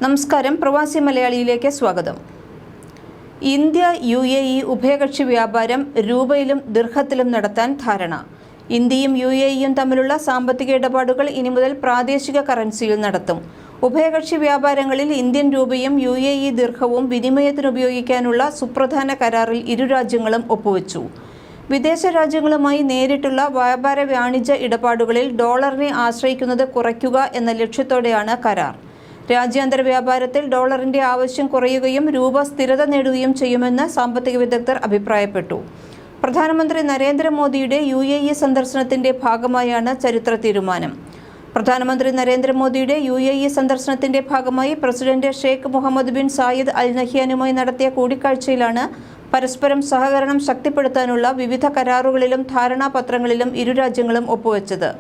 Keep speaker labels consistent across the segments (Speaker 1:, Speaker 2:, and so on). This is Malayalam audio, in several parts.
Speaker 1: നമസ്കാരം, പ്രവാസി മലയാളിയിലേക്ക് സ്വാഗതം. ഇന്ത്യ UAE ഉഭയകക്ഷി വ്യാപാരം രൂപയിലും ദിർഹത്തിലും നടത്താൻ ധാരണ. ഇന്ത്യയും UAEയും തമ്മിലുള്ള സാമ്പത്തിക ഇടപാടുകൾ ഇനി മുതൽ പ്രാദേശിക കറൻസിയിൽ നടത്തും. ഉഭയകക്ഷി വ്യാപാരങ്ങളിൽ ഇന്ത്യൻ രൂപയും UAE ദിർഹവും വിനിമയത്തിനുപയോഗിക്കാനുള്ള സുപ്രധാന കരാറിൽ ഇരു രാജ്യങ്ങളും ഒപ്പുവെച്ചു. വിദേശ രാജ്യങ്ങളുമായി നേരിട്ടുള്ള വ്യാപാര വാണിജ്യ ഇടപാടുകളിൽ ഡോളറിനെ ആശ്രയിക്കുന്നത് കുറയ്ക്കുക എന്ന ലക്ഷ്യത്തോടെയാണ് കരാർ. രാജ്യാന്തര വ്യാപാരത്തിൽ ഡോളറിന്റെ ആവശ്യം കുറയുകയും രൂപ സ്ഥിരത നേടുകയും ചെയ്യുമെന്ന് സാമ്പത്തിക വിദഗ്ധർ അഭിപ്രായപ്പെട്ടു. പ്രധാനമന്ത്രി നരേന്ദ്രമോദിയുടെ UAE സന്ദർശനത്തിന്റെ ഭാഗമായാണ് ചരിത്ര തീരുമാനം. പ്രധാനമന്ത്രി നരേന്ദ്രമോദിയുടെ UAE സന്ദർശനത്തിന്റെ ഭാഗമായി president Sheikh Mohammed bin Zayed Al നഹ്യാനുമായി നടത്തിയ കൂടിക്കാഴ്ചയിലാണ് പരസ്പരം സഹകരണം ശക്തിപ്പെടുത്താനുള്ള വിവിധ കരാറുകളിലും ധാരണാപത്രങ്ങളിലും ഇരു രാജ്യങ്ങളും ഒപ്പുവെച്ചത്.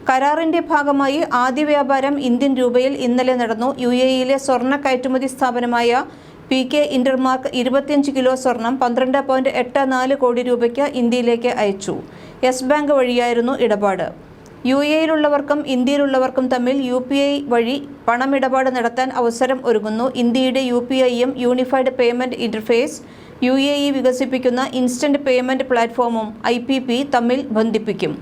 Speaker 1: കരാറിന്റെ ഭാഗമായി ആദ്യ വ്യാപാരം ഇന്ത്യൻ രൂപയിൽ ഇന്നലെ നടന്നു. UAEയിലെ സ്വർണ്ണ കയറ്റുമതി സ്ഥാപനമായ PK ഇന്റർമാർക്ക് 25 കിലോ സ്വർണം 12.84 കോടി രൂപയ്ക്ക് ഇന്ത്യയിലേക്ക് അയച്ചു. യെസ് ബാങ്ക് വഴിയായിരുന്നു ഇടപാട്. UAEയിലുള്ളവർക്കും ഇന്ത്യയിലുള്ളവർക്കും തമ്മിൽ UPI വഴി പണമിടപാട് നടത്താൻ അവസരം ഒരുങ്ങുന്നു. ഇന്ത്യയുടെ UPIയും യൂണിഫൈഡ് പേയ്മെന്റ് ഇന്റർഫേസ് UAE വികസിപ്പിക്കുന്ന ഇൻസ്റ്റന്റ് പേയ്മെന്റ് പ്ലാറ്റ്ഫോമും IPP തമ്മിൽ ബന്ധിപ്പിക്കും.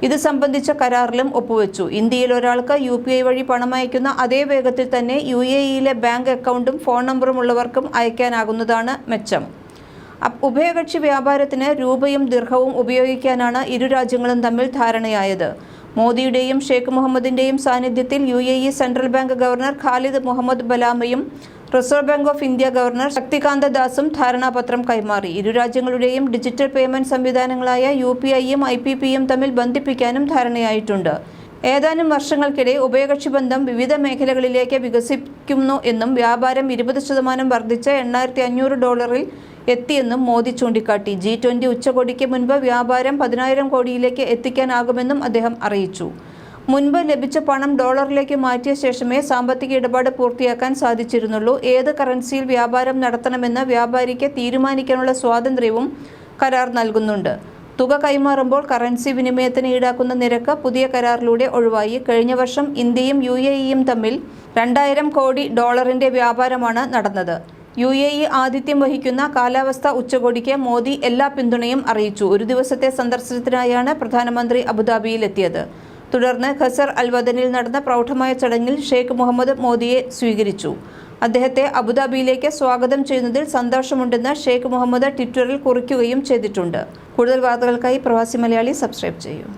Speaker 1: ഇത് സംബന്ധിച്ച കരാറിലും ഒപ്പുവെച്ചു. ഇന്ത്യയിൽ ഒരാൾക്ക് UPI വഴി പണമയക്കുന്ന അതേ വേഗത്തിൽ തന്നെ UAEയിലെ ബാങ്ക് അക്കൗണ്ടും ഫോൺ നമ്പറും ഉള്ളവർക്കും അയക്കാനാകുന്നതാണ് മെച്ചം. ഉഭയകക്ഷി വ്യാപാരത്തിന് രൂപയും ദിർഹവും ഉപയോഗിക്കാനാണ് ഇരു രാജ്യങ്ങളും തമ്മിൽ ധാരണയായത്. മോദിയുടെയും ഷെയ്ഖ് മുഹമ്മദിന്റെയും സാന്നിധ്യത്തിൽ UAE central bank governor Khalid Mohammed ബലാമയും reserve bank of India governor Shaktikanta ദാസും ധാരണാപത്രം കൈമാറി. ഇരു രാജ്യങ്ങളുടെയും ഡിജിറ്റൽ പേയ്മെന്റ് സംവിധാനങ്ങളായ UPIയും IPPയും തമ്മിൽ ബന്ധിപ്പിക്കാനും ധാരണയായിട്ടുണ്ട്. ഏതാനും വർഷങ്ങൾക്കിടെ ഉഭയകക്ഷി ബന്ധം വിവിധ മേഖലകളിലേക്ക് വികസിക്കുന്നു എന്നും വ്യാപാരം 20% വർദ്ധിച്ച് $8,500 എത്തിയെന്നും മോദി ചൂണ്ടിക്കാട്ടി. G20 ഉച്ചകോടിക്ക് മുൻപ് വ്യാപാരം 10,000 കോടിയിലേക്ക് എത്തിക്കാനാകുമെന്നും അദ്ദേഹം അറിയിച്ചു. മുൻപ് ലഭിച്ച പണം ഡോളറിലേക്ക് മാറ്റിയ ശേഷമേ സാമ്പത്തിക ഇടപാട് പൂർത്തിയാക്കാൻ സാധിച്ചിരുന്നുള്ളൂ. ഏത് കറൻസിയിൽ വ്യാപാരം നടത്തണമെന്ന് വ്യാപാരിക്ക് തീരുമാനിക്കാനുള്ള സ്വാതന്ത്ര്യവും കരാർ നൽകുന്നുണ്ട്. തുക കൈമാറുമ്പോൾ കറൻസി വിനിമയത്തിന് ഈടാക്കുന്ന നിരക്ക് പുതിയ കരാറിലൂടെ ഒഴിവായി. കഴിഞ്ഞ വർഷം ഇന്ത്യയും UAEയും തമ്മിൽ $2,000 കോടി വ്യാപാരമാണ് നടന്നത്. UAE ആതിഥ്യം വഹിക്കുന്ന കാലാവസ്ഥാ ഉച്ചകോടിക്ക് മോദി എല്ലാ പിന്തുണയും അറിയിച്ചു. ഒരു ദിവസത്തെ സന്ദർശനത്തിനായാണ് പ്രധാനമന്ത്രി അബുദാബിയിലെത്തിയത്. തുടർന്ന് ഖസർ അൽ വദനിൽ നടന്ന പ്രൗഢമായ ചടങ്ങിൽ ഷെയ്ഖ് മുഹമ്മദ് മോദിയെ സ്വീകരിച്ചു. അദ്ദേഹത്തെ അബുദാബിയിലേക്ക് സ്വാഗതം ചെയ്യുന്നതിൽ സന്തോഷമുണ്ടെന്ന് ഷെയ്ഖ് മുഹമ്മദ് ട്വിറ്ററിൽ കുറിക്കുകയും ചെയ്തിട്ടുണ്ട്. കൂടുതൽ വാർത്തകൾക്കായി പ്രവാസി മലയാളി സബ്സ്ക്രൈബ് ചെയ്യൂ.